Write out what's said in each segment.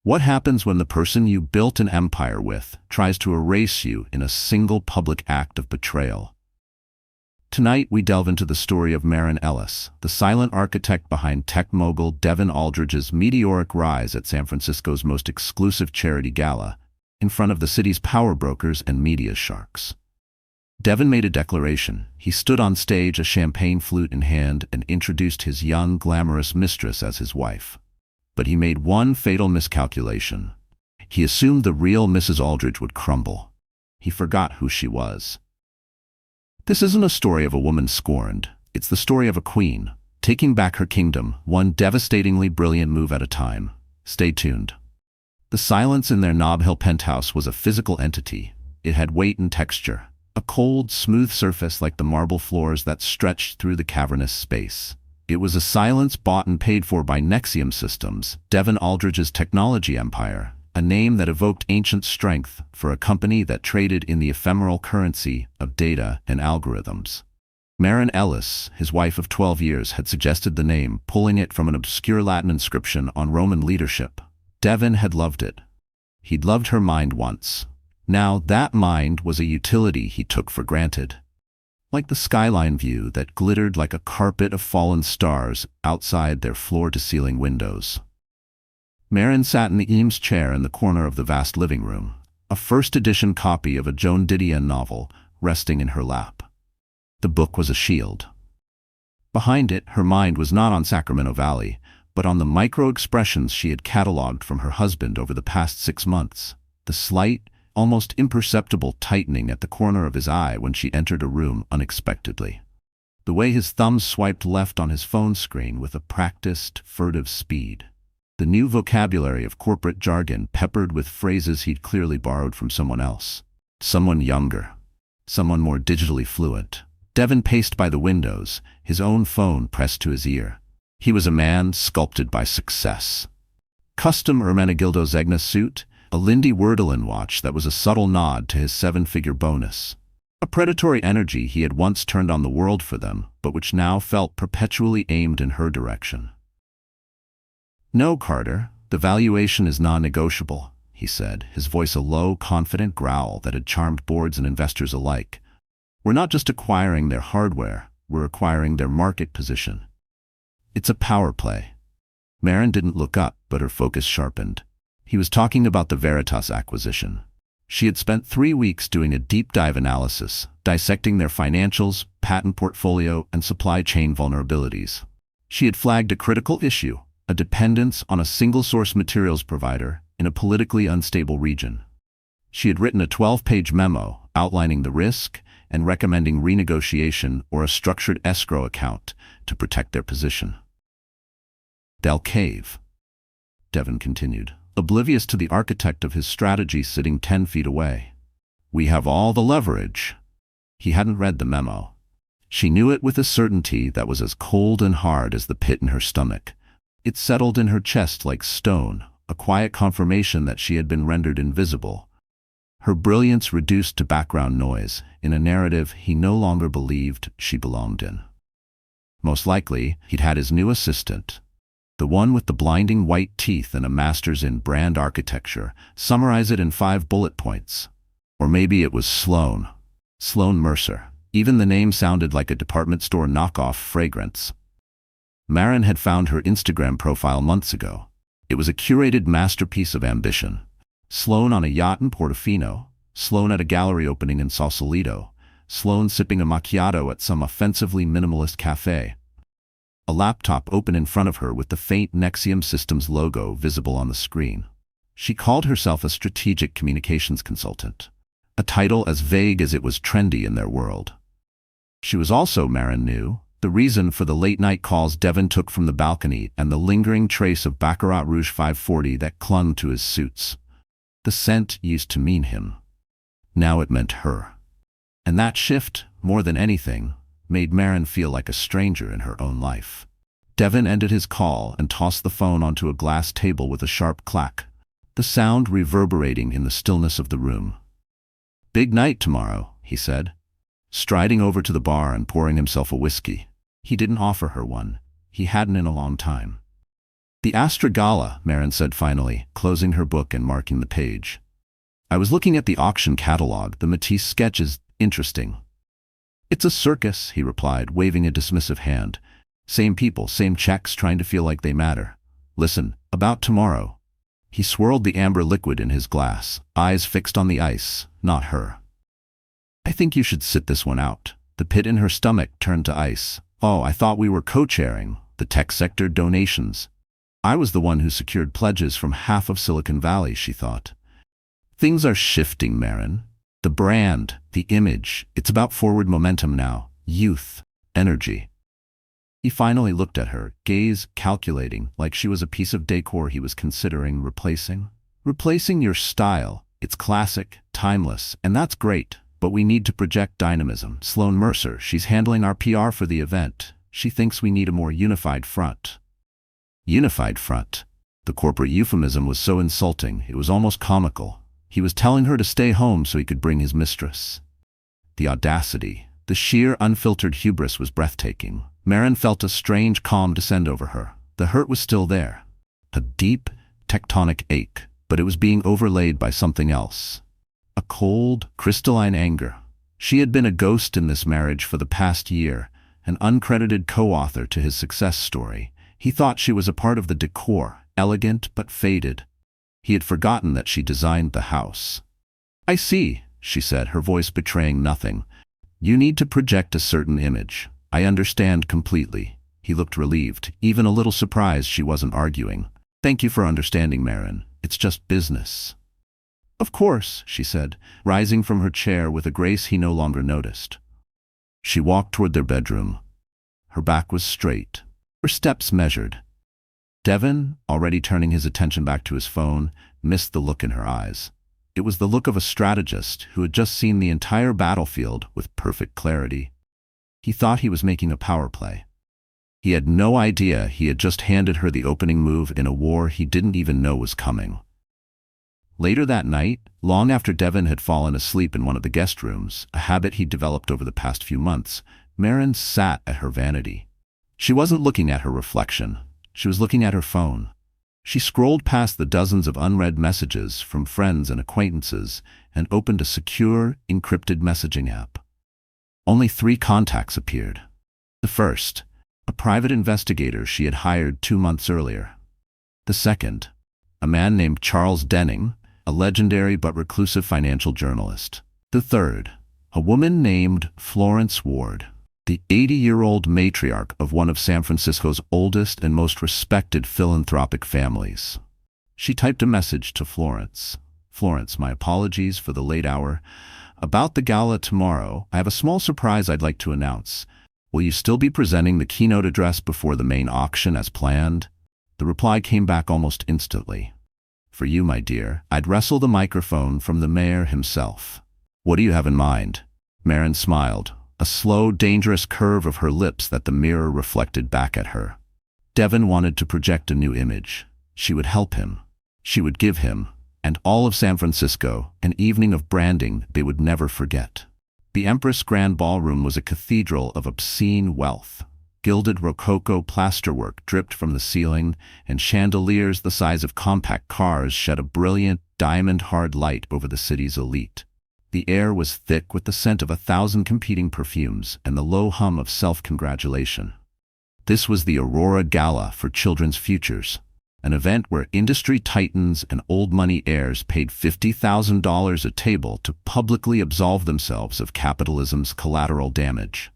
What happens when the person you built an empire with tries to erase you in a single public act of betrayal? Tonight, we delve into the story of Maren Ellis, the silent architect behind tech mogul Devin Aldridge's meteoric rise at San Francisco's most exclusive charity gala, in front of the city's power brokers and media sharks. Devin made a declaration. He stood on stage, a champagne flute in hand, and introduced his young, glamorous mistress as his wife. But he made one fatal miscalculation. He assumed the real Mrs. Aldridge would crumble. He forgot who she was. This isn't a story of a woman scorned. It's the story of a queen, taking back her kingdom, one devastatingly brilliant move at a time. Stay tuned. The silence in their Nob Hill penthouse was a physical entity. It had weight and texture, a cold, smooth surface like the marble floors that stretched through the cavernous space. It was a silence bought and paid for by Nexium Systems, Devin Aldridge's technology empire, a name that evoked ancient strength for a company that traded in the ephemeral currency of data and algorithms. Maren Ellis, his wife of 12 years, had suggested the name, pulling it from an obscure Latin inscription on Roman leadership. Devin had loved it. He'd loved her mind once. Now that mind was a utility he took for granted. Like the skyline view that glittered like a carpet of fallen stars outside their floor-to-ceiling windows. Maren sat in the Eames chair in the corner of the vast living room, a first-edition copy of a Joan Didion novel resting in her lap. The book was a shield. Behind it, her mind was not on Sacramento Valley, but on the micro-expressions she had cataloged from her husband over the past 6 months. The slight, almost imperceptible tightening at the corner of his eye when she entered a room unexpectedly. The way his thumbs swiped left on his phone screen with a practiced, furtive speed. The new vocabulary of corporate jargon peppered with phrases he'd clearly borrowed from someone else. Someone younger. Someone more digitally fluent. Devin paced by the windows, his own phone pressed to his ear. He was a man sculpted by success. Custom Ermenegildo Zegna suit, a Lindy Werdelin watch that was a subtle nod to his 7-figure bonus. A predatory energy he had once turned on the world for them, but which now felt perpetually aimed in her direction. "No, Carter, the valuation is non-negotiable," he said, his voice a low, confident growl that had charmed boards and investors alike. "We're not just acquiring their hardware, we're acquiring their market position. It's a power play." Maren didn't look up, but her focus sharpened. He was talking about the Veritas acquisition. She had spent 3 weeks doing a deep dive analysis, dissecting their financials, patent portfolio, and supply chain vulnerabilities. She had flagged a critical issue, a dependence on a single-source materials provider in a politically unstable region. She had written a 12-page memo outlining the risk and recommending renegotiation or a structured escrow account to protect their position. "They'll cave," Devin continued, oblivious to the architect of his strategy sitting 10 feet away. "We have all the leverage." He hadn't read the memo. She knew it with a certainty that was as cold and hard as the pit in her stomach. It settled in her chest like stone, a quiet confirmation that she had been rendered invisible. Her brilliance reduced to background noise in a narrative he no longer believed she belonged in. Most likely, he'd had his new assistant, the one with the blinding white teeth and a master's in brand architecture, summarize it in 5 bullet points. Or maybe it was Sloan Mercer. Even the name sounded like a department store knockoff fragrance. Maren had found her Instagram profile months ago. It was a curated masterpiece of ambition. Sloan on a yacht in Portofino, Sloan at a gallery opening in Sausalito, Sloan sipping a macchiato at some offensively minimalist cafe. A laptop open in front of her with the faint Nexium Systems logo visible on the screen. She called herself a strategic communications consultant, a title as vague as it was trendy in their world. She was also, Maren knew, the reason for the late-night calls Devin took from the balcony and the lingering trace of Baccarat Rouge 540 that clung to his suits. The scent used to mean him. Now it meant her. And that shift, more than anything, made Maren feel like a stranger in her own life. Devin ended his call and tossed the phone onto a glass table with a sharp clack, the sound reverberating in the stillness of the room. "Big night tomorrow," he said, striding over to the bar and pouring himself a whiskey. He didn't offer her one. He hadn't in a long time. The Astra Gala, Maren said finally, closing her book and marking the page. I was looking at the auction catalog. The Matisse sketch is interesting. It's a circus, he replied, waving a dismissive hand. Same people, same checks, trying to feel like they matter. Listen, about tomorrow. He swirled the amber liquid in his glass, eyes fixed on the ice, not her. I think you should sit this one out. The pit in her stomach turned to ice. Oh, I thought we were co-chairing the tech sector donations. I was the one who secured pledges from half of Silicon Valley, she thought. Things are shifting, Maren. The brand, the image, it's about forward momentum now. Youth, energy. He finally looked at her, gaze calculating, like she was a piece of decor he was considering replacing. Replacing your style. It's classic, timeless, and that's great. But we need to project dynamism. Sloan Mercer, she's handling our PR for the event. She thinks we need a more unified front. Unified front. The corporate euphemism was so insulting, it was almost comical. He was telling her to stay home so he could bring his mistress. The audacity, the sheer unfiltered hubris was breathtaking. Maren felt a strange calm descend over her. The hurt was still there. A deep, tectonic ache, but it was being overlaid by something else. A cold, crystalline anger. She had been a ghost in this marriage for the past year, an uncredited co-author to his success story. He thought she was a part of the decor, elegant but faded. He had forgotten that she designed the house. I see, she said, her voice betraying nothing. You need to project a certain image. I understand completely. He looked relieved, even a little surprised she wasn't arguing. Thank you for understanding, Maren. It's just business. Of course, she said, rising from her chair with a grace he no longer noticed. She walked toward their bedroom. Her back was straight, her steps measured. Devin, already turning his attention back to his phone, missed the look in her eyes. It was the look of a strategist who had just seen the entire battlefield with perfect clarity. He thought he was making a power play. He had no idea he had just handed her the opening move in a war he didn't even know was coming. Later that night, long after Devin had fallen asleep in one of the guest rooms, a habit he'd developed over the past few months, Maren sat at her vanity. She wasn't looking at her reflection. She was looking at her phone. She scrolled past the dozens of unread messages from friends and acquaintances and opened a secure, encrypted messaging app. Only 3 contacts appeared. The first, a private investigator she had hired 2 months earlier. The second, a man named Charles Denning, a legendary but reclusive financial journalist. The third, a woman named Florence Ward, the 80-year-old matriarch of one of San Francisco's oldest and most respected philanthropic families. She typed a message to Florence. Florence, my apologies for the late hour. About the gala tomorrow, I have a small surprise I'd like to announce. Will you still be presenting the keynote address before the main auction as planned? The reply came back almost instantly. For you, my dear, I'd wrestle the microphone from the mayor himself. What do you have in mind? Maren smiled, a slow, dangerous curve of her lips that the mirror reflected back at her. Devin wanted to project a new image. She would help him. She would give him, and all of San Francisco, an evening of branding they would never forget. The Empress Grand Ballroom was a cathedral of obscene wealth. Gilded Rococo plasterwork dripped from the ceiling, and chandeliers the size of compact cars shed a brilliant, diamond-hard light over the city's elite. The air was thick with the scent of 1,000 competing perfumes and the low hum of self-congratulation. This was the Aurora Gala for Children's Futures, an event where industry titans and old-money heirs paid $50,000 a table to publicly absolve themselves of capitalism's collateral damage.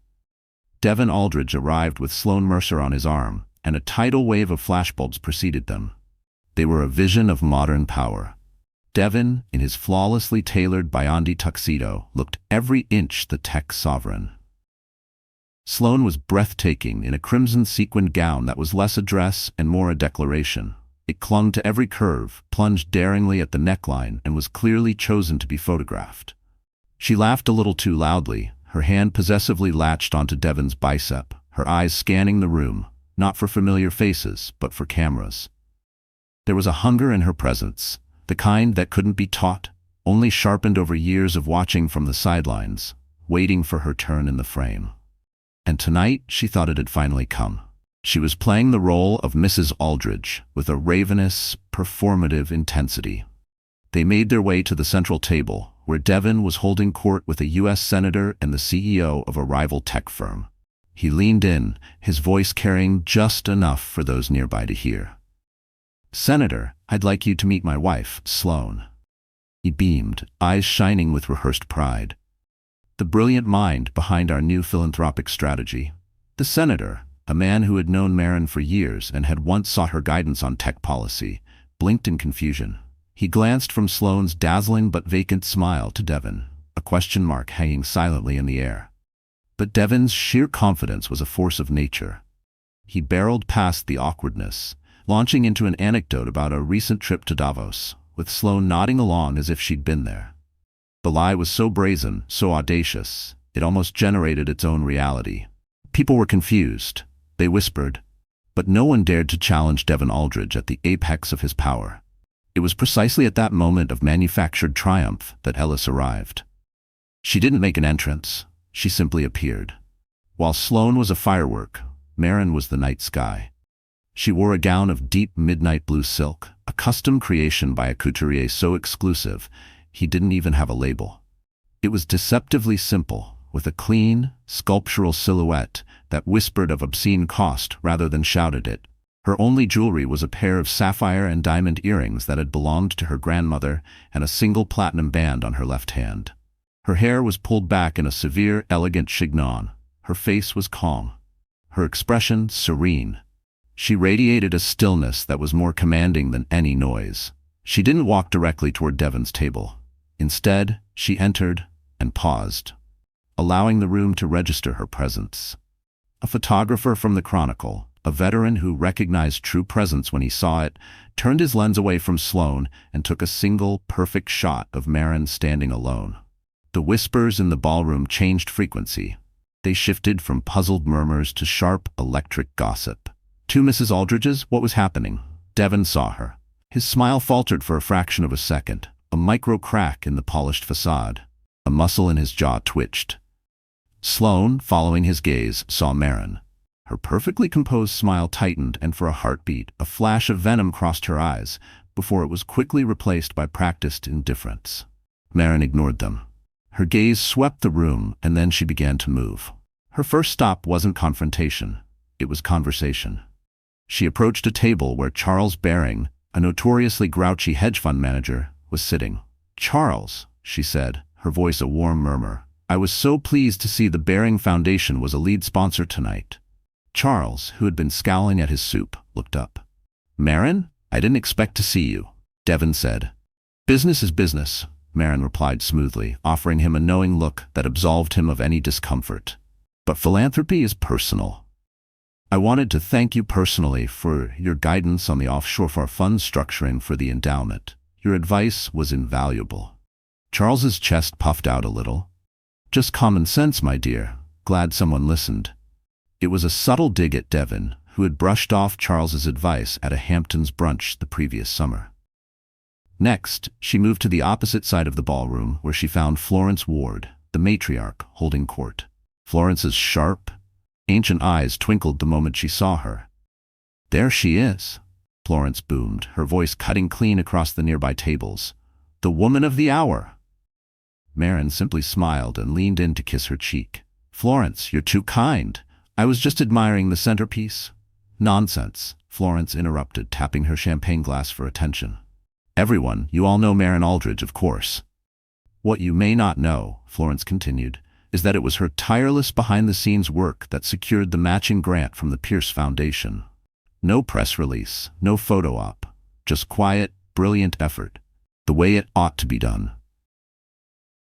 Devin Aldridge arrived with Sloan Mercer on his arm, and a tidal wave of flashbulbs preceded them. They were a vision of modern power. Devin, in his flawlessly tailored Biondi tuxedo, looked every inch the tech sovereign. Sloan was breathtaking in a crimson sequined gown that was less a dress and more a declaration. It clung to every curve, plunged daringly at the neckline, and was clearly chosen to be photographed. She laughed a little too loudly, her hand possessively latched onto Devin's bicep, her eyes scanning the room, not for familiar faces, but for cameras. There was a hunger in her presence, the kind that couldn't be taught, only sharpened over years of watching from the sidelines, waiting for her turn in the frame. And tonight, she thought it had finally come. She was playing the role of Mrs. Aldridge with a ravenous, performative intensity. They made their way to the central table, where Devin was holding court with a U.S. senator and the CEO of a rival tech firm. He leaned in, his voice carrying just enough for those nearby to hear. "Senator, I'd like you to meet my wife, Sloane." He beamed, eyes shining with rehearsed pride. "The brilliant mind behind our new philanthropic strategy." The senator, a man who had known Maren for years and had once sought her guidance on tech policy, blinked in confusion. He glanced from Sloane's dazzling but vacant smile to Devin, a question mark hanging silently in the air. But Devin's sheer confidence was a force of nature. He barreled past the awkwardness, launching into an anecdote about a recent trip to Davos, with Sloane nodding along as if she'd been there. The lie was so brazen, so audacious, it almost generated its own reality. People were confused. They whispered, but no one dared to challenge Devin Aldridge at the apex of his power. It was precisely at that moment of manufactured triumph that Ellis arrived. She didn't make an entrance, she simply appeared. While Sloane was a firework, Maren was the night sky. She wore a gown of deep midnight blue silk, a custom creation by a couturier so exclusive, he didn't even have a label. It was deceptively simple, with a clean, sculptural silhouette that whispered of obscene cost rather than shouted it. Her only jewelry was a pair of sapphire and diamond earrings that had belonged to her grandmother and a single platinum band on her left hand. Her hair was pulled back in a severe, elegant chignon. Her face was calm. Her expression serene. She radiated a stillness that was more commanding than any noise. She didn't walk directly toward Devin's table. Instead, she entered and paused, allowing the room to register her presence. A photographer from the Chronicle, a veteran who recognized true presence when he saw it, turned his lens away from Sloane and took a single, perfect shot of Maren standing alone. The whispers in the ballroom changed frequency. They shifted from puzzled murmurs to sharp, electric gossip. "To Mrs. Aldridge's, what was happening?" Devin saw her. His smile faltered for a fraction of a second, a micro crack in the polished facade. A muscle in his jaw twitched. Sloane, following his gaze, saw Maren. Her perfectly composed smile tightened, and for a heartbeat, a flash of venom crossed her eyes, before it was quickly replaced by practiced indifference. Maren ignored them. Her gaze swept the room, and then she began to move. Her first stop wasn't confrontation. It was conversation. She approached a table where Charles Baring, a notoriously grouchy hedge fund manager, was sitting. "Charles," she said, her voice a warm murmur, "I was so pleased to see the Baring Foundation was a lead sponsor tonight." Charles, who had been scowling at his soup, looked up. "Maren, I didn't expect to see you," Devin said. "Business is business," Maren replied smoothly, offering him a knowing look that absolved him of any discomfort. "But philanthropy is personal. I wanted to thank you personally for your guidance on the offshore fund structuring for the endowment. Your advice was invaluable." Charles's chest puffed out a little. "Just common sense, my dear. Glad someone listened." It was a subtle dig at Devin, who had brushed off Charles's advice at a Hamptons brunch the previous summer. Next, she moved to the opposite side of the ballroom, where she found Florence Ward, the matriarch, holding court. Florence's sharp, ancient eyes twinkled the moment she saw her. "There she is," Florence boomed, her voice cutting clean across the nearby tables. "The woman of the hour." Maren simply smiled and leaned in to kiss her cheek. "Florence, you're too kind. I was just admiring the centerpiece." "Nonsense," Florence interrupted, tapping her champagne glass for attention. "Everyone, you all know Maren Ellis, of course." "What you may not know," Florence continued, "is that it was her tireless behind-the-scenes work that secured the matching grant from the Pierce Foundation. No press release, no photo op, just quiet, brilliant effort, the way it ought to be done."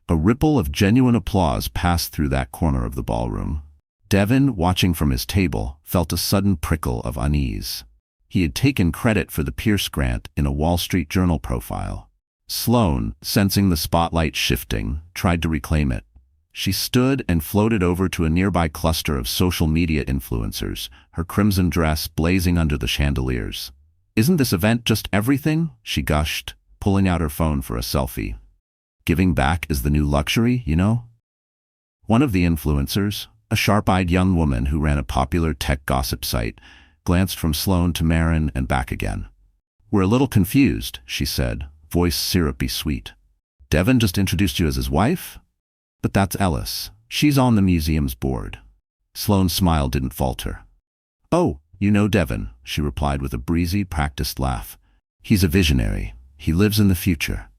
A ripple of genuine applause passed through that corner of the ballroom. Devin, watching from his table, felt a sudden prickle of unease. He had taken credit for the Pierce grant in a Wall Street Journal profile. Sloane, sensing the spotlight shifting, tried to reclaim it. She stood and floated over to a nearby cluster of social media influencers, her crimson dress blazing under the chandeliers. "Isn't this event just everything?" she gushed, pulling out her phone for a selfie. "Giving back is the new luxury, you know?" One of the influencers, a sharp-eyed young woman who ran a popular tech gossip site, glanced from Sloane to Maren and back again. "We're a little confused," she said, voice syrupy sweet. "Devin just introduced you as his wife? But that's Ellis. She's on the museum's board." Sloane's smile didn't falter. "Oh, you know Devin," she replied with a breezy, practiced laugh. "He's a visionary. He lives in the future."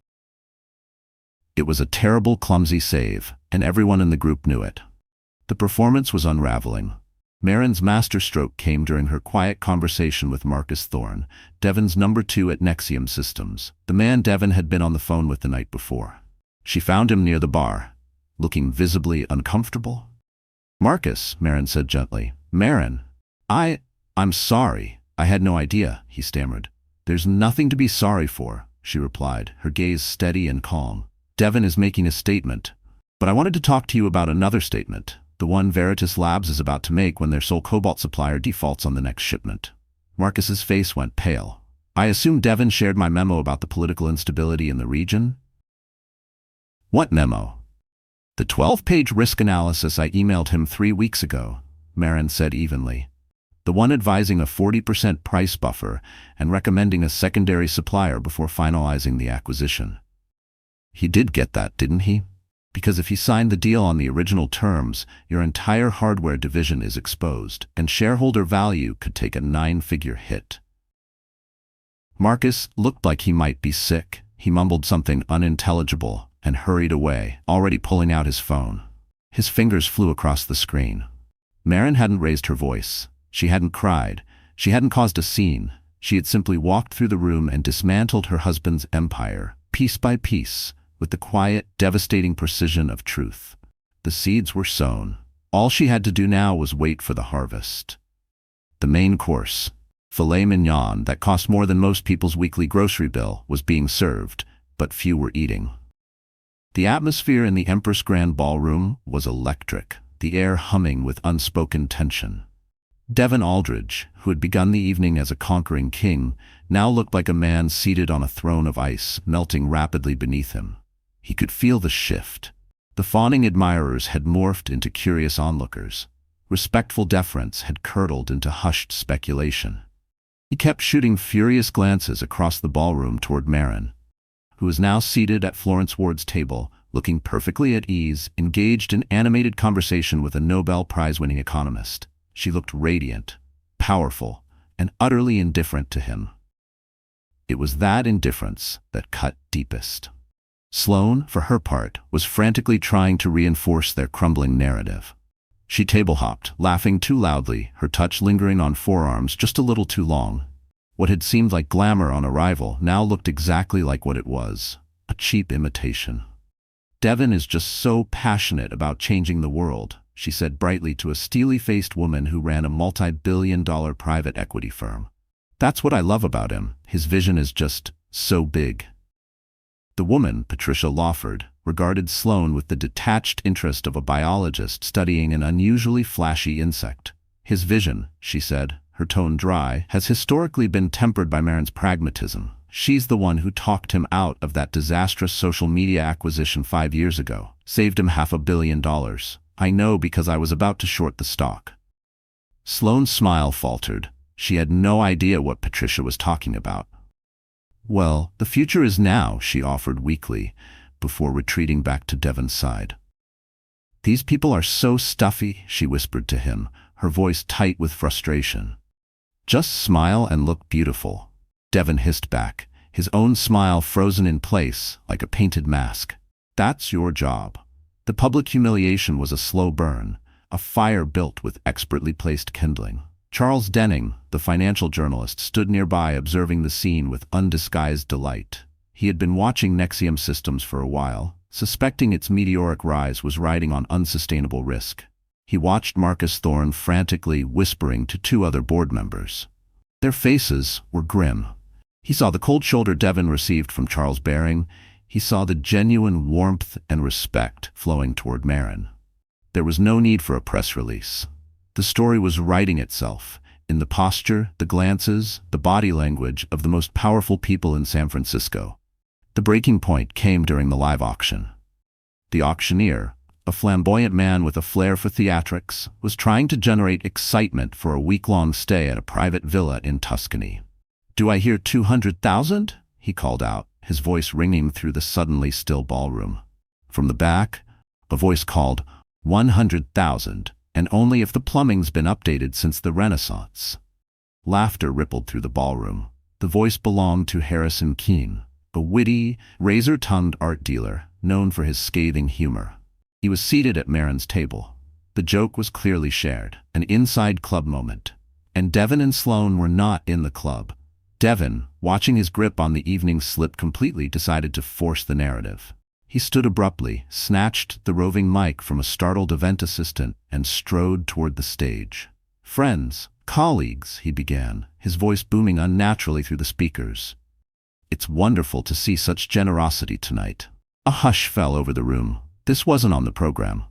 It was a terrible, clumsy save, and everyone in the group knew it. The performance was unraveling. Maren's masterstroke came during her quiet conversation with Marcus Thorne, Devin's number 2 at Nexium Systems, the man Devin had been on the phone with the night before. She found him near the bar, looking visibly uncomfortable. "Marcus," Maren said gently. "Maren, I'm sorry. I had no idea," he stammered. "There's nothing to be sorry for," she replied, her gaze steady and calm. "Devin is making a statement, but I wanted to talk to you about another statement, the one Veritas Labs is about to make when their sole cobalt supplier defaults on the next shipment." Marcus's face went pale. "I assume Devin shared my memo about the political instability in the region?" "What memo?" "The 12-page risk analysis I emailed him 3 weeks ago," Maren said evenly. "The one advising a 40% price buffer and recommending a secondary supplier before finalizing the acquisition." "He did get that, didn't he? Because if he signed the deal on the original terms, your entire hardware division is exposed, and shareholder value could take a 9-figure hit." Marcus looked like he might be sick. He mumbled something unintelligible and hurried away, already pulling out his phone. His fingers flew across the screen. Maren hadn't raised her voice. She hadn't cried. She hadn't caused a scene. She had simply walked through the room and dismantled her husband's empire, piece by piece, with the quiet, devastating precision of truth. The seeds were sown. All she had to do now was wait for the harvest. The main course, filet mignon that cost more than most people's weekly grocery bill, was being served, but few were eating. The atmosphere in the Empress Grand Ballroom was electric, the air humming with unspoken tension. Devin Aldridge, who had begun the evening as a conquering king, now looked like a man seated on a throne of ice, melting rapidly beneath him. He could feel the shift. The fawning admirers had morphed into curious onlookers. Respectful deference had curdled into hushed speculation. He kept shooting furious glances across the ballroom toward Maren, who was now seated at Florence Ward's table, looking perfectly at ease, engaged in animated conversation with a Nobel Prize-winning economist. She looked radiant, powerful, and utterly indifferent to him. It was that indifference that cut deepest. Sloane, for her part, was frantically trying to reinforce their crumbling narrative. She table-hopped, laughing too loudly, her touch lingering on forearms just a little too long. What had seemed like glamour on arrival now looked exactly like what it was, a cheap imitation. "Devin is just so passionate about changing the world," she said brightly to a steely-faced woman who ran a multi-billion-dollar private equity firm. "That's what I love about him. His vision is just so big." The woman, Patricia Lawford, regarded Sloane with the detached interest of a biologist studying an unusually flashy insect. "His vision," she said, her tone dry, "has historically been tempered by Maren's pragmatism. She's the one who talked him out of that disastrous social media acquisition 5 years ago, saved him $500 million. I know because I was about to short the stock." Sloane's smile faltered. She had no idea what Patricia was talking about. "Well, the future is now," she offered weakly, before retreating back to Devin's side. "These people are so stuffy," she whispered to him, her voice tight with frustration. "Just smile and look beautiful," Devin hissed back, his own smile frozen in place like a painted mask. "That's your job." The public humiliation was a slow burn, a fire built with expertly placed kindling. Charles Denning, the financial journalist, stood nearby observing the scene with undisguised delight. He had been watching Nexium Systems for a while, suspecting its meteoric rise was riding on unsustainable risk. He watched Marcus Thorne frantically whispering to 2 other board members. Their faces were grim. He saw the cold shoulder Devin received from Charles Baring. He saw the genuine warmth and respect flowing toward Maren. There was no need for a press release. The story was writing itself, in the posture, the glances, the body language of the most powerful people in San Francisco. The breaking point came during the live auction. The auctioneer, a flamboyant man with a flair for theatrics, was trying to generate excitement for a week-long stay at a private villa in Tuscany. "Do I hear 200,000? He called out, his voice ringing through the suddenly still ballroom. From the back, a voice called, 100,000, and only if the plumbing's been updated since the Renaissance. Laughter rippled through the ballroom. The voice belonged to Harrison Keene, a witty, razor-tongued art dealer known for his scathing humor. He was seated at Maren's table. The joke was clearly shared, an inside club moment. And Devin and Sloane were not in the club. Devin, watching his grip on the evening slip completely, decided to force the narrative. He stood abruptly, snatched the roving mic from a startled event assistant, and strode toward the stage. "Friends, colleagues," he began, his voice booming unnaturally through the speakers. "It's wonderful to see such generosity tonight." A hush fell over the room. This wasn't on the program.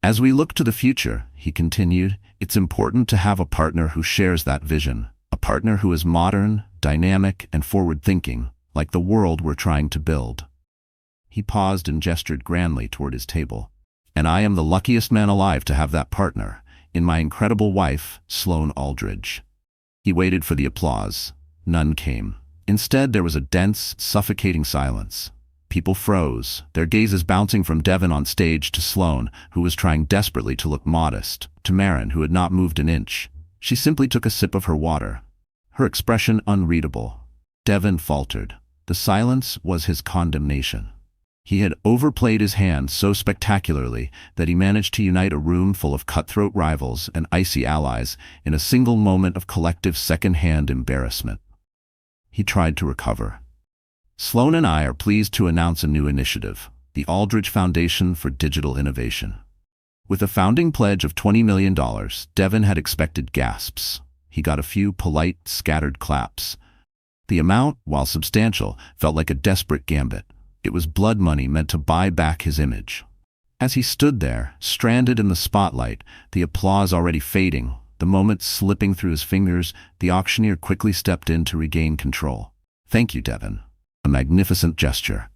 "As we look to the future," he continued, "it's important to have a partner who shares that vision, a partner who is modern, dynamic, and forward-thinking, like the world we're trying to build." He paused and gestured grandly toward his table. "And I am the luckiest man alive to have that partner, in my incredible wife, Sloane Aldridge." He waited for the applause. None came. Instead, there was a dense, suffocating silence. People froze, their gazes bouncing from Devin on stage to Sloane, who was trying desperately to look modest, to Maren, who had not moved an inch. She simply took a sip of her water, her expression unreadable. Devin faltered. The silence was his condemnation. He had overplayed his hand so spectacularly that he managed to unite a room full of cutthroat rivals and icy allies in a single moment of collective second-hand embarrassment. He tried to recover. "Sloane and I are pleased to announce a new initiative, the Aldridge Foundation for Digital Innovation." With a founding pledge of $20 million, Devin had expected gasps. He got a few polite, scattered claps. The amount, while substantial, felt like a desperate gambit. It was blood money meant to buy back his image. As he stood there, stranded in the spotlight, the applause already fading, the moment slipping through his fingers, the auctioneer quickly stepped in to regain control. "Thank you, Devin." A magnificent gesture.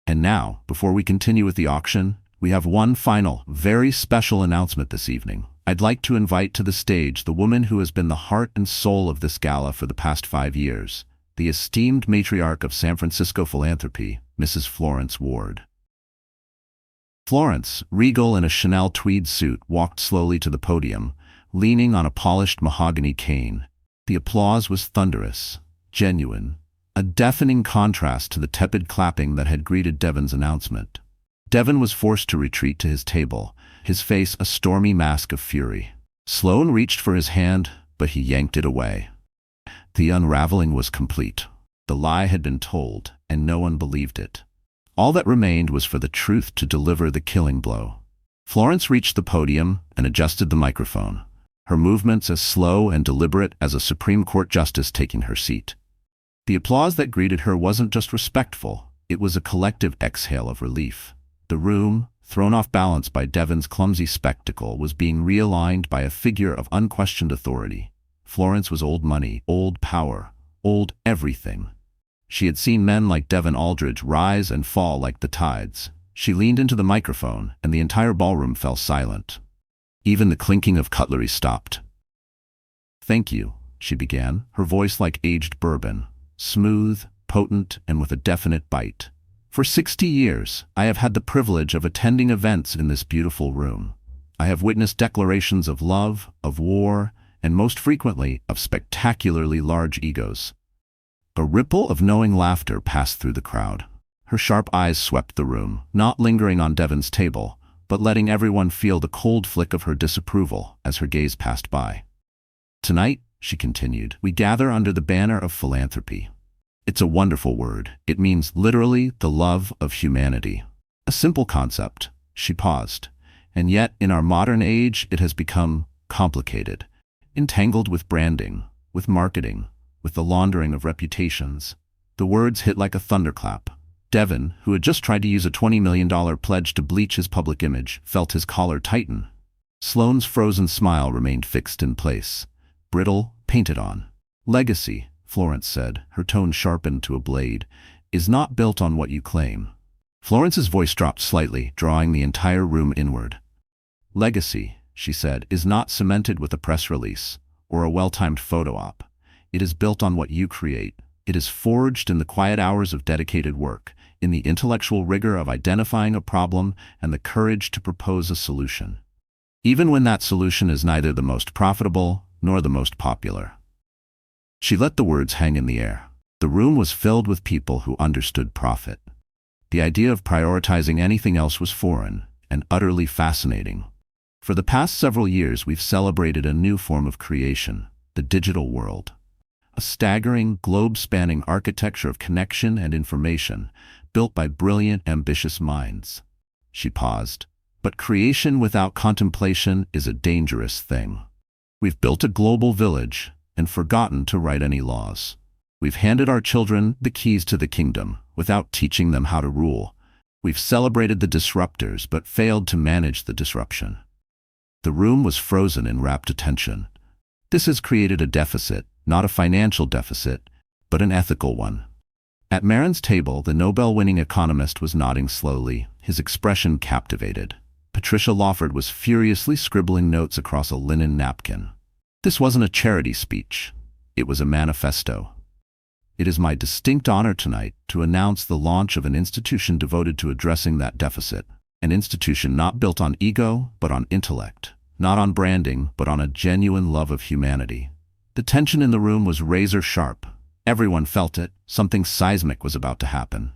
And now, before we continue with the auction, we have one final, very special announcement this evening. I'd like to invite to the stage the woman who has been the heart and soul of this gala for the past 5 years, the esteemed matriarch of San Francisco philanthropy, Mrs. Florence Ward. Florence, regal in a Chanel tweed suit, walked slowly to the podium, leaning on a polished mahogany cane. The applause was thunderous, genuine, a deafening contrast to the tepid clapping that had greeted Devin's announcement. Devin was forced to retreat to his table, his face a stormy mask of fury. Sloane reached for his hand, but he yanked it away. The unraveling was complete. The lie had been told, and no one believed it. All that remained was for the truth to deliver the killing blow. Florence reached the podium and adjusted the microphone, her movements as slow and deliberate as a Supreme Court justice taking her seat. The applause that greeted her wasn't just respectful, it was a collective exhale of relief. The room, thrown off balance by Devin's clumsy spectacle, was being realigned by a figure of unquestioned authority. Florence was old money, old power, old everything. She had seen men like Devin Aldridge rise and fall like the tides. She leaned into the microphone, and the entire ballroom fell silent. Even the clinking of cutlery stopped. "Thank you," she began, her voice like aged bourbon, smooth, potent, and with a definite bite. "For 60 years, I have had the privilege of attending events in this beautiful room. I have witnessed declarations of love, of war, and most frequently, of spectacularly large egos." A ripple of knowing laughter passed through the crowd. Her sharp eyes swept the room, not lingering on Devin's table, but letting everyone feel the cold flick of her disapproval as her gaze passed by. "Tonight," she continued, "we gather under the banner of philanthropy. It's a wonderful word. It means literally the love of humanity. A simple concept." She paused. "And yet, in our modern age, it has become complicated, entangled with branding, with marketing, with the laundering of reputations." The words hit like a thunderclap. Devin, who had just tried to use a $20 million pledge to bleach his public image, felt his collar tighten. Sloane's frozen smile remained fixed in place, brittle, painted on. "Legacy," Florence said, her tone sharpened to a blade, "is not built on what you claim. Florence's voice dropped slightly, drawing the entire room inward. Legacy, she said, is not cemented with a press release or a well-timed photo op. It is built on what you create. It is forged in the quiet hours of dedicated work, in the intellectual rigor of identifying a problem and the courage to propose a solution, even when that solution is neither the most profitable nor the most popular. She let the words hang in the air. The room was filled with people who understood profit. The idea of prioritizing anything else was foreign and utterly fascinating. For the past several years, we've celebrated a new form of creation, the digital world. A staggering, globe-spanning architecture of connection and information, built by brilliant, ambitious minds. She paused. But creation without contemplation is a dangerous thing. We've built a global village and forgotten to write any laws. We've handed our children the keys to the kingdom without teaching them how to rule. We've celebrated the disruptors but failed to manage the disruption. The room was frozen in rapt attention. This has created a deficit, not a financial deficit, but an ethical one. At Maren's table, the Nobel-winning economist was nodding slowly, his expression captivated. Patricia Lawford was furiously scribbling notes across a linen napkin. This wasn't a charity speech. It was a manifesto. It is my distinct honor tonight to announce the launch of an institution devoted to addressing that deficit. An institution not built on ego, but on intellect. Not on branding, but on a genuine love of humanity. The tension in the room was razor sharp. Everyone felt it. Something seismic was about to happen.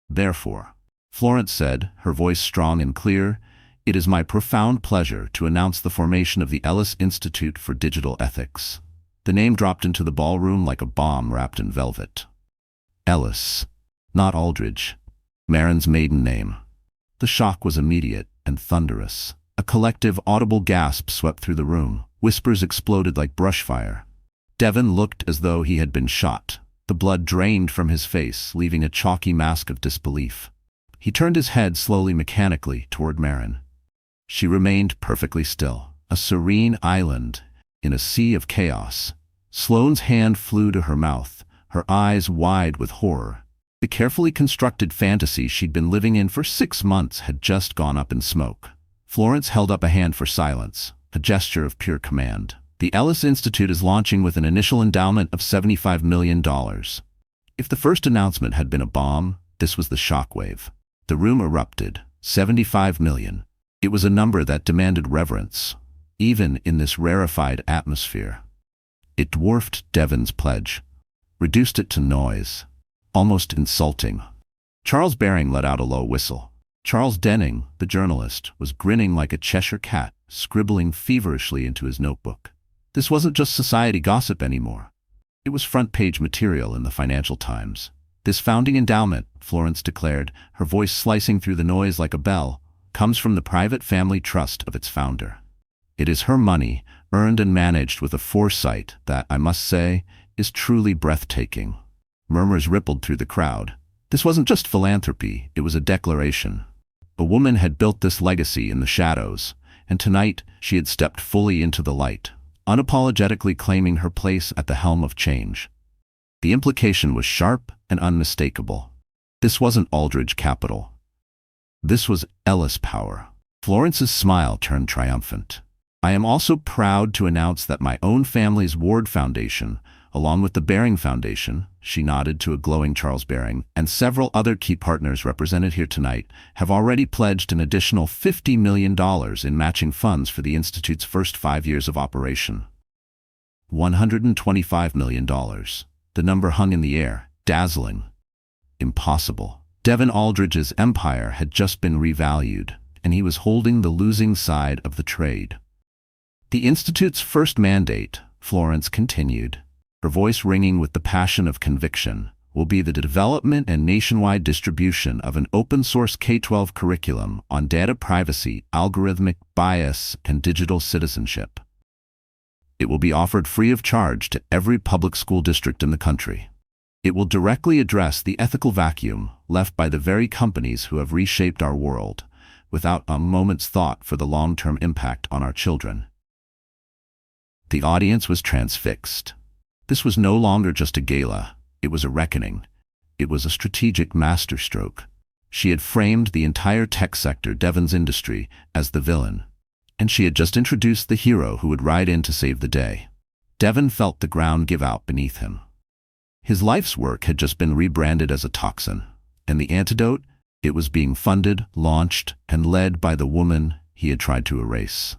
Therefore, Florence said, her voice strong and clear, it is my profound pleasure to announce the formation of the Ellis Institute for Digital Ethics. The name dropped into the ballroom like a bomb wrapped in velvet. Ellis, not Aldridge. Maren's maiden name. The shock was immediate and thunderous. A collective, audible gasp swept through the room. Whispers exploded like brushfire. Devin looked as though he had been shot. The blood drained from his face, leaving a chalky mask of disbelief. He turned his head slowly, mechanically, toward Maren. She remained perfectly still, a serene island in a sea of chaos. Sloane's hand flew to her mouth, her eyes wide with horror. The carefully constructed fantasy she'd been living in for 6 months had just gone up in smoke. Florence held up a hand for silence, a gesture of pure command. The Ellis Institute is launching with an initial endowment of $75 million. If the first announcement had been a bomb, this was the shockwave. The room erupted. 75 million. It was a number that demanded reverence, even in this rarefied atmosphere. It dwarfed Devin's pledge, reduced it to noise, almost insulting. Charles Baring let out a low whistle. Charles Denning, the journalist, was grinning like a Cheshire cat, scribbling feverishly into his notebook. This wasn't just society gossip anymore. It was front-page material in the Financial Times. This founding endowment, Florence declared, her voice slicing through the noise like a bell, comes from the private family trust of its founder. It is her money, earned and managed with a foresight that, I must say, is truly breathtaking. Murmurs rippled through the crowd. This wasn't just philanthropy, it was a declaration. A woman had built this legacy in the shadows, and tonight she had stepped fully into the light, unapologetically claiming her place at the helm of change. The implication was sharp and unmistakable. This wasn't Aldridge capital. This was Ellis power. Florence's smile turned triumphant. I am also proud to announce that my own family's Ward Foundation, along with the Baring Foundation, she nodded to a glowing Charles Baring, and several other key partners represented here tonight, have already pledged an additional $50 million in matching funds for the Institute's first 5 years of operation. $125 million. The number hung in the air, dazzling. Impossible. Devin Aldridge's empire had just been revalued, and he was holding the losing side of the trade. The Institute's first mandate, Florence continued, her voice ringing with the passion of conviction, will be the development and nationwide distribution of an open-source K-12 curriculum on data privacy, algorithmic bias, and digital citizenship. It will be offered free of charge to every public school district in the country. It will directly address the ethical vacuum left by the very companies who have reshaped our world, without a moment's thought for the long-term impact on our children. The audience was transfixed. This was no longer just a gala, it was a reckoning. It was a strategic masterstroke. She had framed the entire tech sector, Devin's industry, as the villain, and she had just introduced the hero who would ride in to save the day. Devin felt the ground give out beneath him. His life's work had just been rebranded as a toxin, and the antidote? It was being funded, launched, and led by the woman he had tried to erase.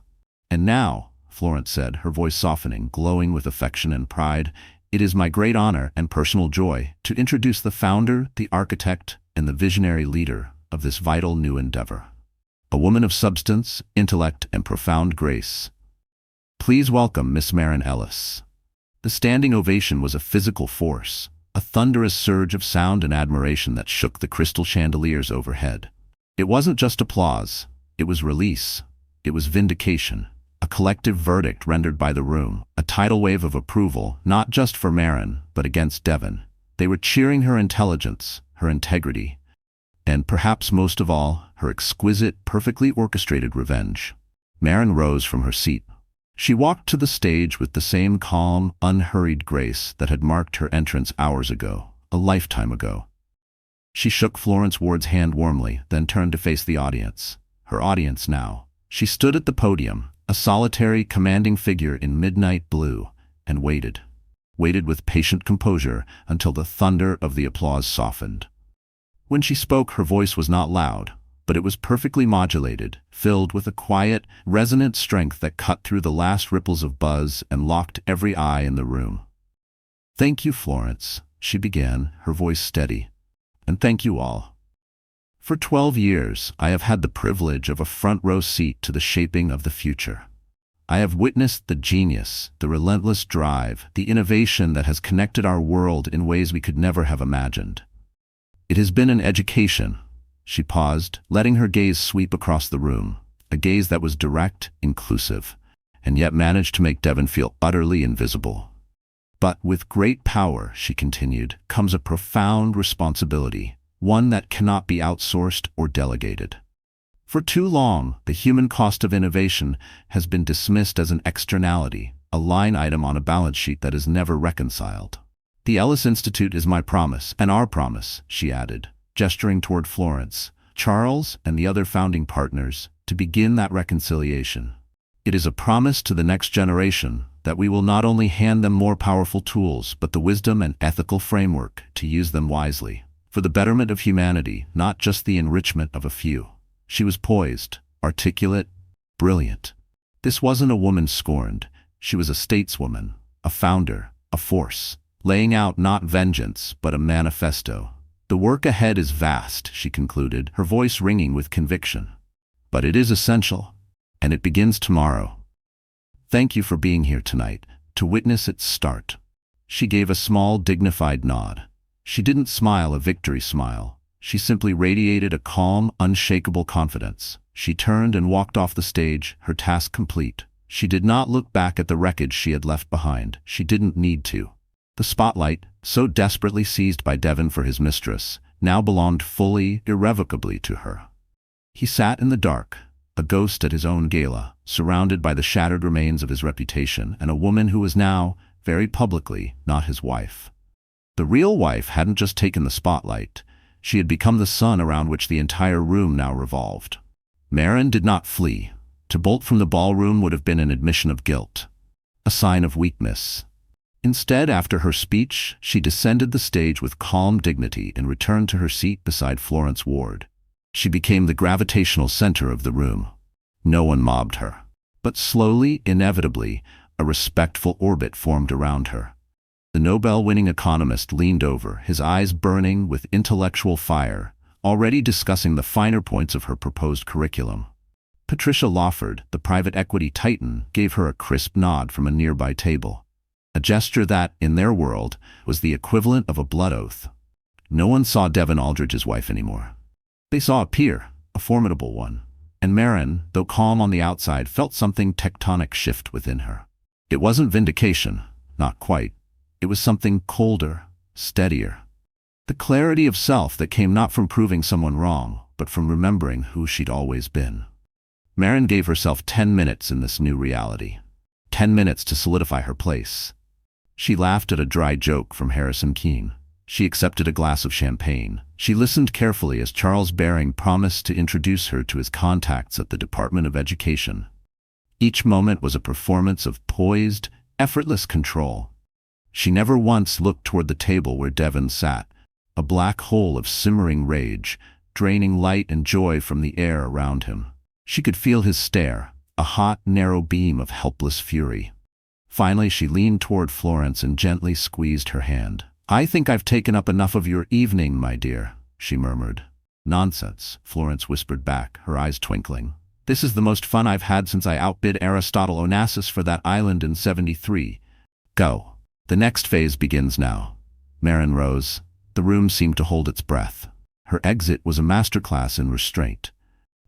And now, Florence said, her voice softening, glowing with affection and pride, it is my great honor and personal joy to introduce the founder, the architect, and the visionary leader of this vital new endeavor. A woman of substance, intellect, and profound grace. Please welcome Miss Maren Ellis. The standing ovation was a physical force, a thunderous surge of sound and admiration that shook the crystal chandeliers overhead. It wasn't just applause, it was release, it was vindication, a collective verdict rendered by the room, a tidal wave of approval, not just for Maren, but against Devin. They were cheering her intelligence, her integrity, and perhaps most of all, her exquisite, perfectly orchestrated revenge. Maren rose from her seat. She walked to the stage with the same calm, unhurried grace that had marked her entrance hours ago, a lifetime ago. She shook Florence Ward's hand warmly, then turned to face the audience. Her audience now. She stood at the podium, a solitary, commanding figure in midnight blue, and waited. Waited with patient composure until the thunder of the applause softened. When she spoke, her voice was not loud, but it was perfectly modulated, filled with a quiet, resonant strength that cut through the last ripples of buzz and locked every eye in the room. Thank you, Florence, she began, her voice steady. And thank you all. For 12 years, I have had the privilege of a front-row seat to the shaping of the future. I have witnessed the genius, the relentless drive, the innovation that has connected our world in ways we could never have imagined. It has been an education. She paused, letting her gaze sweep across the room, a gaze that was direct, inclusive, and yet managed to make Devin feel utterly invisible. But with great power, she continued, comes a profound responsibility, one that cannot be outsourced or delegated. For too long, the human cost of innovation has been dismissed as an externality, a line item on a balance sheet that is never reconciled. The Ellis Institute is my promise, and our promise, she added, gesturing toward Florence, Charles, and the other founding partners, to begin that reconciliation. It is a promise to the next generation that we will not only hand them more powerful tools, but the wisdom and ethical framework to use them wisely, for the betterment of humanity, not just the enrichment of a few. She was poised, articulate, brilliant. This wasn't a woman scorned. She was a stateswoman, a founder, a force, laying out not vengeance, but a manifesto. The work ahead is vast, she concluded, her voice ringing with conviction. But it is essential, and it begins tomorrow. Thank you for being here tonight, to witness its start. She gave a small, dignified nod. She didn't smile a victory smile. She simply radiated a calm, unshakable confidence. She turned and walked off the stage, her task complete. She did not look back at the wreckage she had left behind. She didn't need to. The spotlight, so desperately seized by Devin for his mistress, now belonged fully, irrevocably to her. He sat in the dark, a ghost at his own gala, surrounded by the shattered remains of his reputation and a woman who was now, very publicly, not his wife. The real wife hadn't just taken the spotlight. She had become the sun around which the entire room now revolved. Maren did not flee. To bolt from the ballroom would have been an admission of guilt, a sign of weakness. Instead, after her speech, she descended the stage with calm dignity and returned to her seat beside Florence Ward. She became the gravitational center of the room. No one mobbed her. But slowly, inevitably, a respectful orbit formed around her. The Nobel-winning economist leaned over, his eyes burning with intellectual fire, already discussing the finer points of her proposed curriculum. Patricia Lawford, the private equity titan, gave her a crisp nod from a nearby table. A gesture that, in their world, was the equivalent of a blood oath. No one saw Devin Aldridge's wife anymore. They saw a peer, a formidable one, and Maren, though calm on the outside, felt something tectonic shift within her. It wasn't vindication, not quite. It was something colder, steadier. The clarity of self that came not from proving someone wrong, but from remembering who she'd always been. Maren gave herself 10 minutes in this new reality. 10 minutes to solidify her place. She laughed at a dry joke from Harrison Keene. She accepted a glass of champagne. She listened carefully as Charles Baring promised to introduce her to his contacts at the Department of Education. Each moment was a performance of poised, effortless control. She never once looked toward the table where Devin sat, a black hole of simmering rage, draining light and joy from the air around him. She could feel his stare, a hot, narrow beam of helpless fury. Finally, she leaned toward Florence and gently squeezed her hand. "I think I've taken up enough of your evening, my dear," she murmured. "Nonsense," Florence whispered back, her eyes twinkling. "This is the most fun I've had since I outbid Aristotle Onassis for that island in 73. Go. The next phase begins now." Maren rose. The room seemed to hold its breath. Her exit was a masterclass in restraint.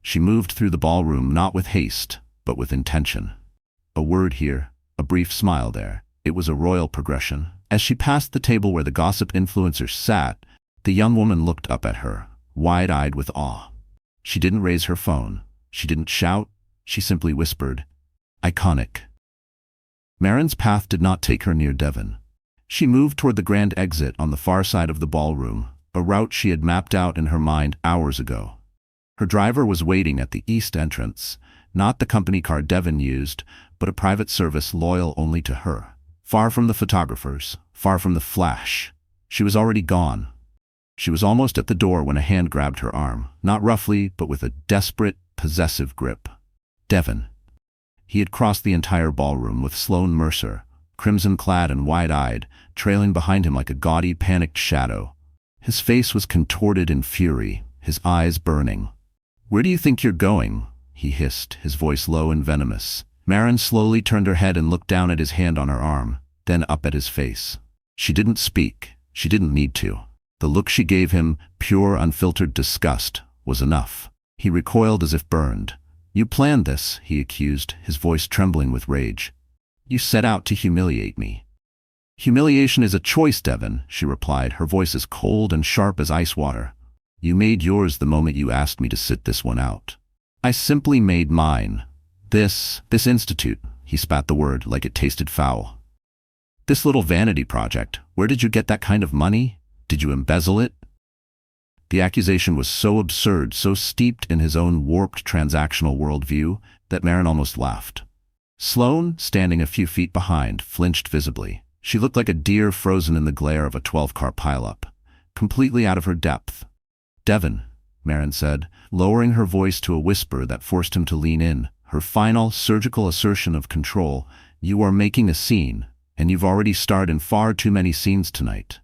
She moved through the ballroom not with haste, but with intention. A word here, a brief smile there. It was a royal progression. As she passed the table where the gossip influencer sat, the young woman looked up at her, wide-eyed with awe. She didn't raise her phone. She didn't shout. She simply whispered, "Iconic." Maren's path did not take her near Devin. She moved toward the grand exit on the far side of the ballroom, a route she had mapped out in her mind hours ago. Her driver was waiting at the east entrance, not the company car Devin used, but a private service loyal only to her. Far from the photographers, far from the flash. She was already gone. She was almost at the door when a hand grabbed her arm, not roughly, but with a desperate, possessive grip. Devin. He had crossed the entire ballroom with Sloane Mercer, crimson-clad and wide-eyed, trailing behind him like a gaudy, panicked shadow. His face was contorted in fury, his eyes burning. "Where do you think you're going?" he hissed, his voice low and venomous. Maren slowly turned her head and looked down at his hand on her arm, then up at his face. She didn't speak. She didn't need to. The look she gave him, pure, unfiltered disgust, was enough. He recoiled as if burned. "You planned this," he accused, his voice trembling with rage. "You set out to humiliate me." "Humiliation is a choice, Devin," she replied, her voice as cold and sharp as ice water. "You made yours the moment you asked me to sit this one out. I simply made mine. This institute," he spat the word like it tasted foul. "This little vanity project, where did you get that kind of money? Did you embezzle it?" The accusation was so absurd, so steeped in his own warped transactional worldview, that Maren almost laughed. Sloane, standing a few feet behind, flinched visibly. She looked like a deer frozen in the glare of a 12-car pileup, completely out of her depth. "Devin," Maren said, lowering her voice to a whisper that forced him to lean in, her final, surgical assertion of control, "you are making a scene, and you've already starred in far too many scenes tonight.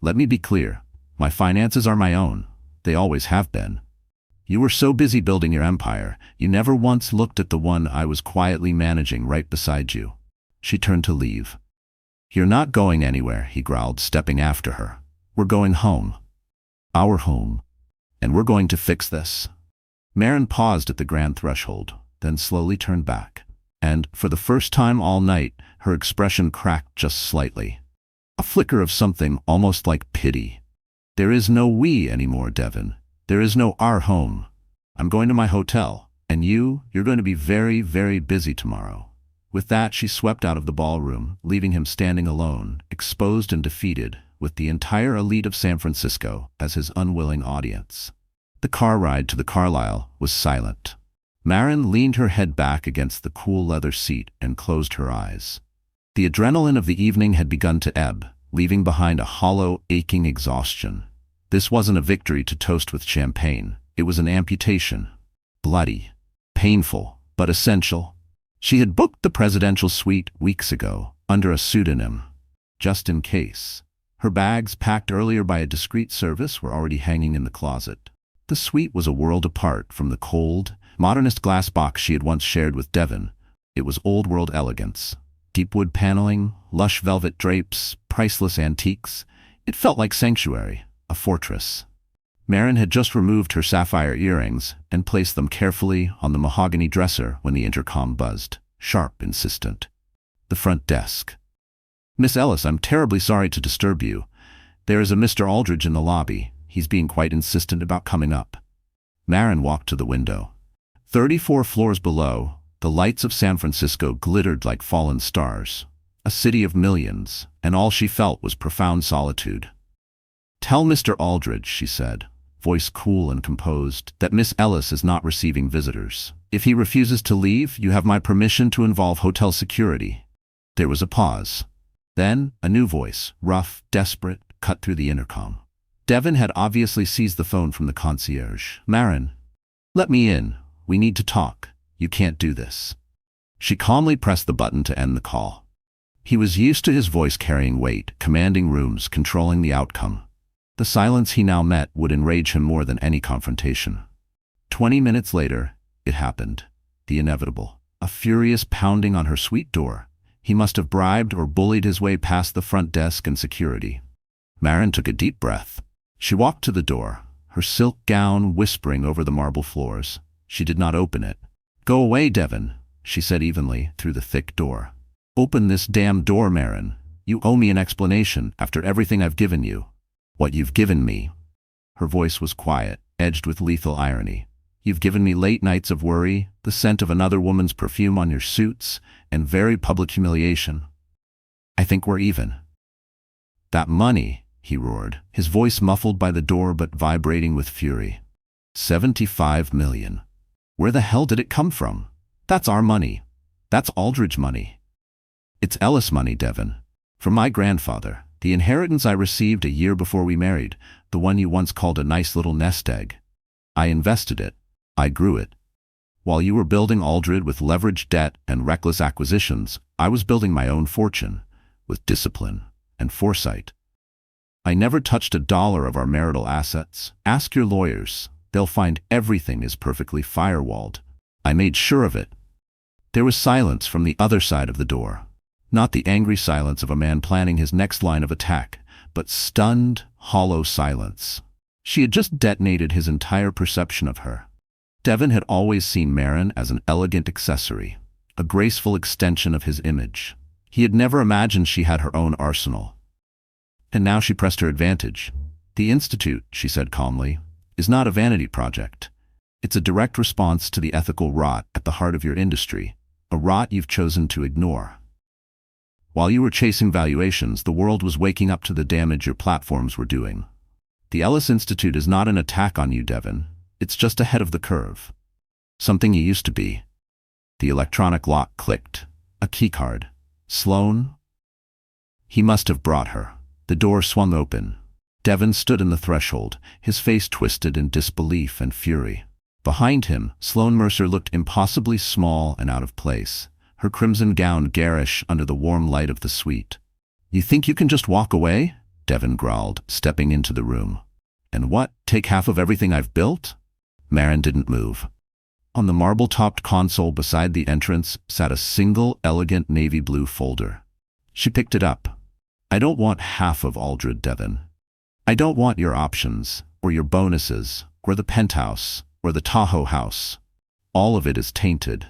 Let me be clear. My finances are my own. They always have been. You were so busy building your empire, you never once looked at the one I was quietly managing right beside you." She turned to leave. "You're not going anywhere," he growled, stepping after her. "We're going home. Our home. And we're going to fix this." Maren paused at the grand threshold, then slowly turned back. And, for the first time all night, her expression cracked just slightly. A flicker of something almost like pity. "There is no we anymore, Devin. There is no our home. I'm going to my hotel. And you're going to be very, very busy tomorrow." With that, she swept out of the ballroom, leaving him standing alone, exposed and defeated, with the entire elite of San Francisco as his unwilling audience. The car ride to the Carlisle was silent. Maren leaned her head back against the cool leather seat and closed her eyes. The adrenaline of the evening had begun to ebb, leaving behind a hollow, aching exhaustion. This wasn't a victory to toast with champagne. It was an amputation. Bloody. Painful, but essential. She had booked the presidential suite weeks ago, under a pseudonym, just in case. Her bags, packed earlier by a discreet service, were already hanging in the closet. The suite was a world apart from the cold, modernist glass box she had once shared with Devin. It was old-world elegance. Deep wood paneling, lush velvet drapes, priceless antiques. It felt like sanctuary, a fortress. Maren had just removed her sapphire earrings and placed them carefully on the mahogany dresser when the intercom buzzed, sharp, insistent. The front desk. "Miss Ellis, I'm terribly sorry to disturb you. There is a Mr. Aldridge in the lobby. He's being quite insistent about coming up." Maren walked to the window. 34 floors below, the lights of San Francisco glittered like fallen stars. A city of millions, and all she felt was profound solitude. "Tell Mr. Aldridge," she said, voice cool and composed, "that Miss Ellis is not receiving visitors. If he refuses to leave, you have my permission to involve hotel security." There was a pause. Then, a new voice, rough, desperate, cut through the intercom. Devin had obviously seized the phone from the concierge. "Maren, let me in. We need to talk. You can't do this." She calmly pressed the button to end the call. He was used to his voice carrying weight, commanding rooms, controlling the outcome. The silence he now met would enrage him more than any confrontation. 20 minutes later, it happened. The inevitable. A furious pounding on her suite door. He must have bribed or bullied his way past the front desk and security. Maren took a deep breath. She walked to the door, her silk gown whispering over the marble floors. She did not open it. "Go away, Devin," she said evenly through the thick door. "Open this damn door, Maren. You owe me an explanation after everything I've given you." "What you've given me." Her voice was quiet, edged with lethal irony. "You've given me late nights of worry, the scent of another woman's perfume on your suits, and very public humiliation. I think we're even." "That money," he roared, his voice muffled by the door but vibrating with fury. 75 million. Where the hell did it come from? That's our money. That's Aldridge money. It's Ellis money, Devin. From my grandfather. The inheritance I received a year before we married, the one you once called a nice little nest egg. I invested it. I grew it. While you were building Aldridge with leveraged debt and reckless acquisitions, I was building my own fortune, with discipline and foresight. I never touched a dollar of our marital assets. Ask your lawyers. They'll find everything is perfectly firewalled. I made sure of it. There was silence from the other side of the door. Not the angry silence of a man planning his next line of attack, but stunned, hollow silence. She had just detonated his entire perception of her. Devin had always seen Maren as an elegant accessory, a graceful extension of his image. He had never imagined she had her own arsenal. And now she pressed her advantage. "The Institute," she said calmly, "is not a vanity project. It's a direct response to the ethical rot at the heart of your industry, a rot you've chosen to ignore. While you were chasing valuations, the world was waking up to the damage your platforms were doing. The Ellis Institute is not an attack on you, Devin. It's just ahead of the curve. Something you used to be." The electronic lock clicked. A keycard. Sloan? He must have brought her. The door swung open. Devin stood in the threshold, his face twisted in disbelief and fury. Behind him, Sloan Mercer looked impossibly small and out of place, her crimson gown garish under the warm light of the suite. "You think you can just walk away?" Devin growled, stepping into the room. "And what, take half of everything I've built?" Maren didn't move. On the marble-topped console beside the entrance sat a single, elegant navy blue folder. She picked it up. "I don't want half of Aldridge, Devin. I don't want your options, or your bonuses, or the penthouse, or the Tahoe house. All of it is tainted.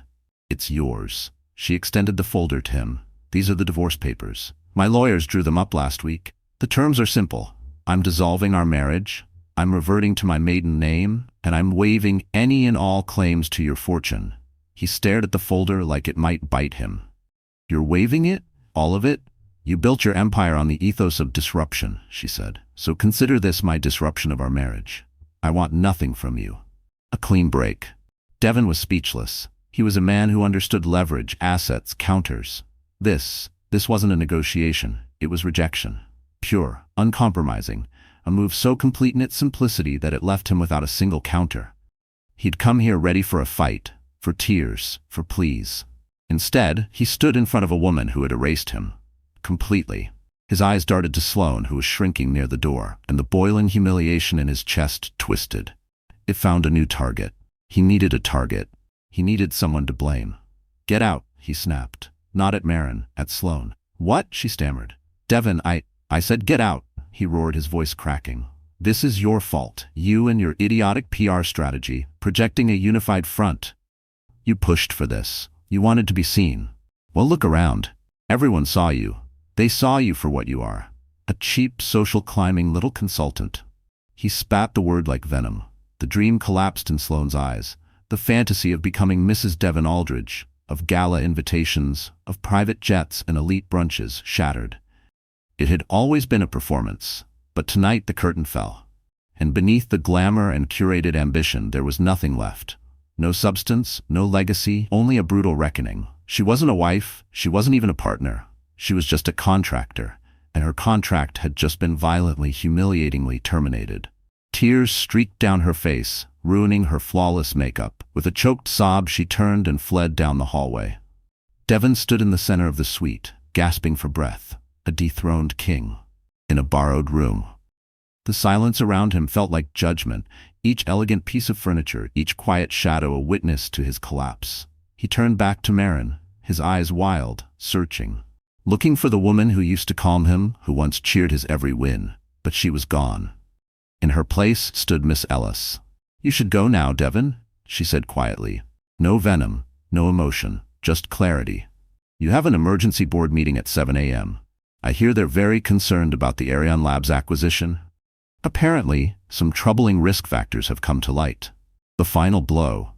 It's yours." She extended the folder to him. "These are the divorce papers. My lawyers drew them up last week. The terms are simple. I'm dissolving our marriage, I'm reverting to my maiden name, and I'm waiving any and all claims to your fortune." He stared at the folder like it might bite him. "You're waiving it? All of it? You built your empire on the ethos of disruption," she said. "So consider this my disruption of our marriage. I want nothing from you. A clean break." Devin was speechless. He was a man who understood leverage, assets, counters. This wasn't a negotiation. It was rejection. Pure, uncompromising. A move so complete in its simplicity that it left him without a single counter. He'd come here ready for a fight, for tears, for pleas. Instead, he stood in front of a woman who had erased him. Completely. His eyes darted to Sloan, who was shrinking near the door, and the boiling humiliation in his chest twisted. It found a new target. He needed a target. He needed someone to blame. "Get out," he snapped. Not at Maren, at Sloan. "What?" she stammered. "Devin, I said get out," he roared, his voice cracking. "This is your fault. You and your idiotic PR strategy, projecting a unified front. You pushed for this. You wanted to be seen. Well, look around. Everyone saw you. They saw you for what you are. A cheap, social climbing little consultant." He spat the word like venom. The dream collapsed in Sloan's eyes. The fantasy of becoming Mrs. Devin Aldridge, of gala invitations, of private jets and elite brunches, shattered. It had always been a performance, but tonight the curtain fell. And beneath the glamour and curated ambition there was nothing left. No substance, no legacy, only a brutal reckoning. She wasn't a wife, she wasn't even a partner. She was just a contractor, and her contract had just been violently, humiliatingly terminated. Tears streaked down her face, ruining her flawless makeup. With a choked sob, she turned and fled down the hallway. Devin stood in the center of the suite, gasping for breath, a dethroned king, in a borrowed room. The silence around him felt like judgment, each elegant piece of furniture, each quiet shadow a witness to his collapse. He turned back to Maren, his eyes wild, searching, looking for the woman who used to calm him, who once cheered his every win. But she was gone. In her place stood Miss Ellis. "You should go now, Devin," she said quietly. No venom, no emotion, just clarity. "You have an emergency board meeting at 7 a.m. I hear they're very concerned about the Arion Labs acquisition. Apparently, some troubling risk factors have come to light." The final blow.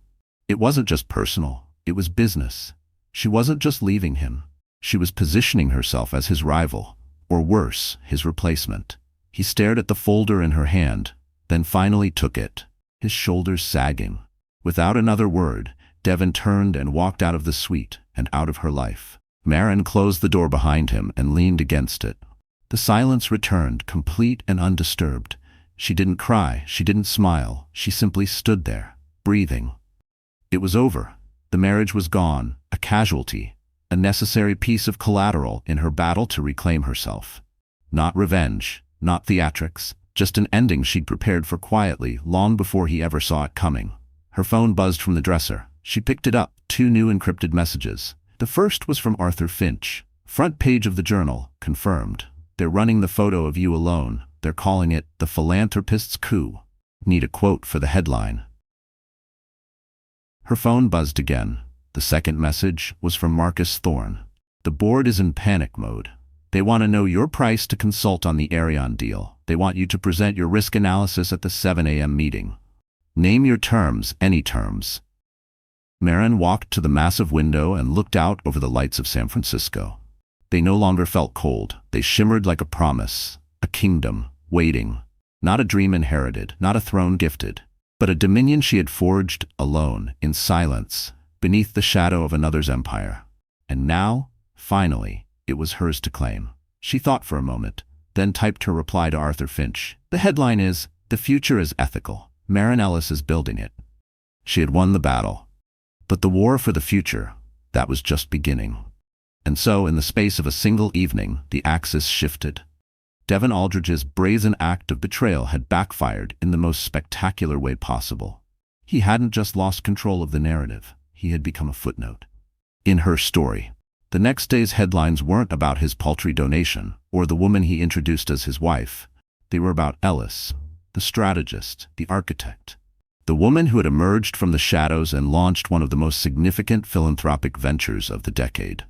It wasn't just personal, it was business. She wasn't just leaving him. She was positioning herself as his rival, or worse, his replacement. He stared at the folder in her hand, then finally took it, his shoulders sagging. Without another word, Devin turned and walked out of the suite and out of her life. Maren closed the door behind him and leaned against it. The silence returned, complete and undisturbed. She didn't cry, she didn't smile, she simply stood there, breathing. It was over. The marriage was gone, a casualty, a necessary piece of collateral in her battle to reclaim herself. Not revenge, not theatrics, just an ending she'd prepared for quietly, long before he ever saw it coming. Her phone buzzed from the dresser. She picked it up, 2 new encrypted messages. The first was from Arthur Finch. "Front page of the journal, confirmed. They're running the photo of you alone. They're calling it the philanthropist's coup. Need a quote for the headline." Her phone buzzed again. The second message was from Marcus Thorne. "The board is in panic mode. They want to know your price to consult on the Arion deal. They want you to present your risk analysis at the 7 a.m. meeting. Name your terms, any terms." Maren walked to the massive window and looked out over the lights of San Francisco. They no longer felt cold. They shimmered like a promise, a kingdom, waiting. Not a dream inherited, not a throne gifted, but a dominion she had forged alone, in silence, beneath the shadow of another's empire. And now, finally, it was hers to claim. She thought for a moment, then typed her reply to Arthur Finch. The headline is, "The future is ethical. Maren Ellis is building it." She had won the battle. But the war for the future, that was just beginning. And so, in the space of a single evening, the axis shifted. Devin Aldridge's brazen act of betrayal had backfired in the most spectacular way possible. He hadn't just lost control of the narrative, he had become a footnote in her story. The next day's headlines weren't about his paltry donation, or the woman he introduced as his wife. They were about Ellis, the strategist, the architect. The woman who had emerged from the shadows and launched one of the most significant philanthropic ventures of the decade.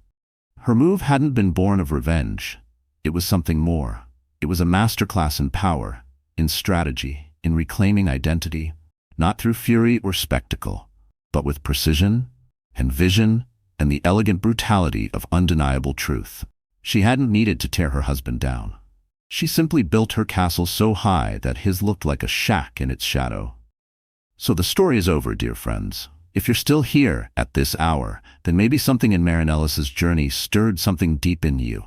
Her move hadn't been born of revenge. It was something more. It was a masterclass in power, in strategy, in reclaiming identity, not through fury or spectacle, but with precision and vision and the elegant brutality of undeniable truth. She hadn't needed to tear her husband down. She simply built her castle so high that his looked like a shack in its shadow. So the story is over, dear friends. If you're still here at this hour, then maybe something in Maren Ellis's journey stirred something deep in you.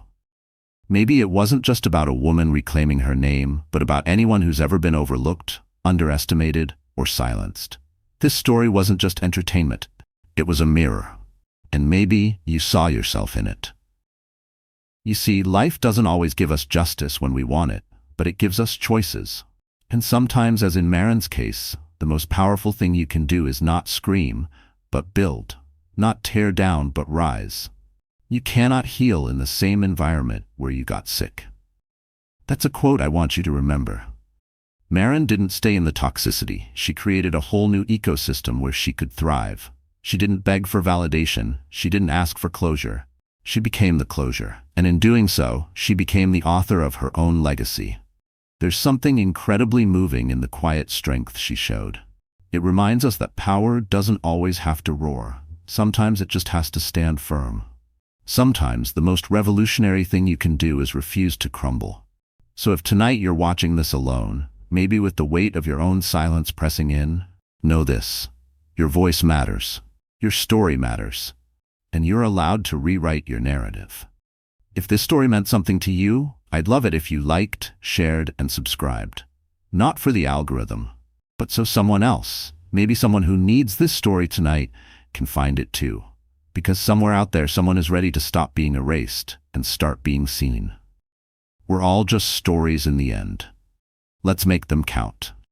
Maybe it wasn't just about a woman reclaiming her name, but about anyone who's ever been overlooked, underestimated, or silenced. This story wasn't just entertainment. It was a mirror. And maybe you saw yourself in it. You see, life doesn't always give us justice when we want it, but it gives us choices. And sometimes, as in Maren's case, the most powerful thing you can do is not scream, but build. Not tear down, but rise. You cannot heal in the same environment where you got sick. That's a quote I want you to remember. Maren didn't stay in the toxicity. She created a whole new ecosystem where she could thrive. She didn't beg for validation. She didn't ask for closure. She became the closure. And in doing so, she became the author of her own legacy. There's something incredibly moving in the quiet strength she showed. It reminds us that power doesn't always have to roar. Sometimes it just has to stand firm. Sometimes the most revolutionary thing you can do is refuse to crumble. So if tonight you're watching this alone, maybe with the weight of your own silence pressing in, know this: your voice matters, your story matters, and you're allowed to rewrite your narrative. If this story meant something to you, I'd love it if you liked, shared, and subscribed. Not for the algorithm, but so someone else, maybe someone who needs this story tonight, can find it too. Because somewhere out there, someone is ready to stop being erased and start being seen. We're all just stories in the end. Let's make them count.